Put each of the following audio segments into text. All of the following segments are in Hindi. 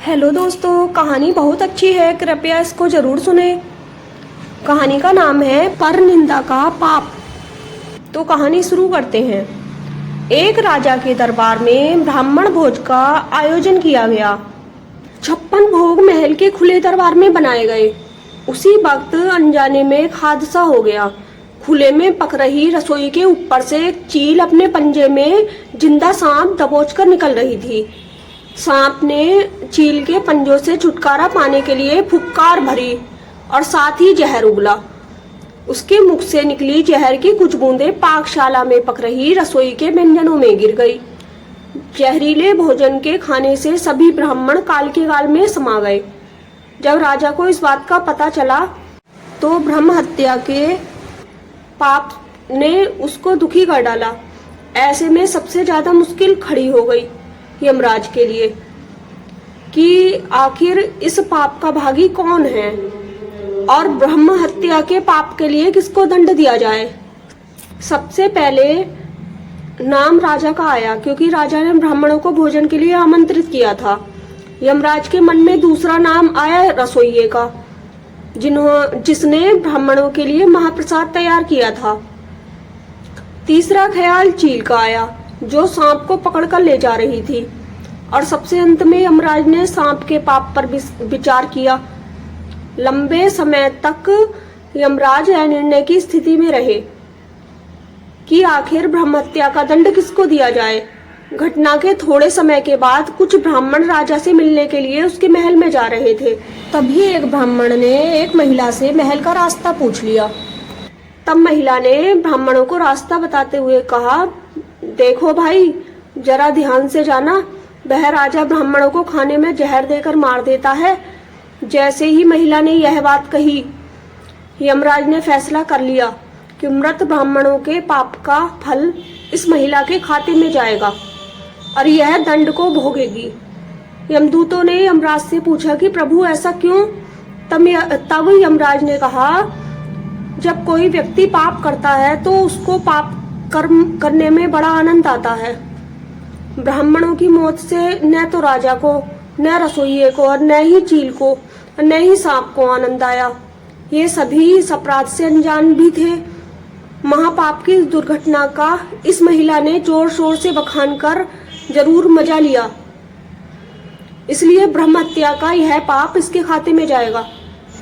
हेलो दोस्तों, कहानी बहुत अच्छी है, कृपया इसको जरूर सुने। कहानी का नाम है परनिंदा का पाप। तो कहानी शुरू करते हैं। एक राजा के दरबार में ब्राह्मण भोज का आयोजन किया गया। 56 भोग महल के खुले दरबार में बनाए गए। उसी वक्त अनजाने में एक हादसा हो गया। खुले में पक रही रसोई के ऊपर से एक चील अपने पंजे में जिंदा सांप दबोचकर निकल रही थी। सांप ने चील के पंजों से छुटकारा पाने के लिए फुफकार भरी और साथ ही जहर उगला। उसके मुख से निकली जहर की कुछ बूंदें पाकशाला में पक रही रसोई के व्यंजनों में गिर गई। जहरीले भोजन के खाने से सभी ब्राह्मण काल के काल में समा गए। जब राजा को इस बात का पता चला तो ब्रह्म हत्या के पाप ने उसको दुखी कर डाला। ऐसे में सबसे ज्यादा मुश्किल खड़ी हो गई यमराज के लिए कि आखिर इस पाप का भागी कौन है और ब्रह्म हत्या के पाप के लिए किसको दंड दिया जाए। सबसे पहले नाम राजा का आया, क्योंकि राजा ने ब्राह्मणों को भोजन के लिए आमंत्रित किया था। यमराज के मन में दूसरा नाम आया रसोइये का, जिसने ब्राह्मणों के लिए महाप्रसाद तैयार किया था। तीसरा ख्याल चील का आया, जो सांप को पकड़कर ले जा रही थी। और सबसे अंत में यमराज ने सांप के पाप पर विचार किया। लंबे समय तक यमराज निर्णय की स्थिति में रहे कि आखिर ब्रह्म हत्या का दंड किसको दिया जाए। घटना के थोड़े समय के बाद कुछ ब्राह्मण राजा से मिलने के लिए उसके महल में जा रहे थे। तभी एक ब्राह्मण ने एक महिला से महल का रास्ता पूछ लिया। तब महिला ने ब्राह्मणों को रास्ता बताते हुए कहा, देखो भाई, जरा ध्यान से जाना, वह राजा ब्राह्मणों को खाने में जहर देकर मार देता है। जैसे ही महिला ने यह बात कही, यमराज ने फैसला कर लिया कि मृत ब्राह्मणों के पाप का फल इस महिला के खाते में जाएगा और यह दंड को भोगेगी। यमदूतों ने यमराज से पूछा कि प्रभु ऐसा क्यों? तब यमराज ने कहा, जब कोई व्यक्ति पाप करता है तो उसको पाप कर्म करने में बड़ा आनंद आता है। ब्राह्मणों की मौत से न तो राजा को, न रसोइये को, और न ही चील को, न ही सांप को आनंद आया। ये सभी इस अपराध से अनजान भी थे। महापाप की दुर्घटना का इस महिला ने जोर शोर से बखान कर जरूर मजा लिया, इसलिए ब्रह्म हत्या का यह पाप इसके खाते में जाएगा।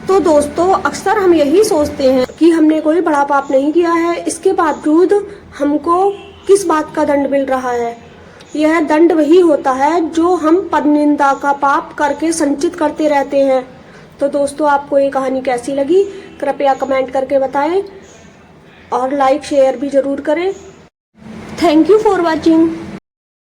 तो दोस्तों, अक्सर हम यही सोचते हैं कि हमने कोई बड़ा पाप नहीं किया है, इसके बावजूद हमको किस बात का दंड मिल रहा है। यह दंड वही होता है जो हम परनिंदा का पाप करके संचित करते रहते हैं। तो दोस्तों, आपको ये कहानी कैसी लगी कृपया कमेंट करके बताएं और लाइक शेयर भी जरूर करें। Thank you for watching.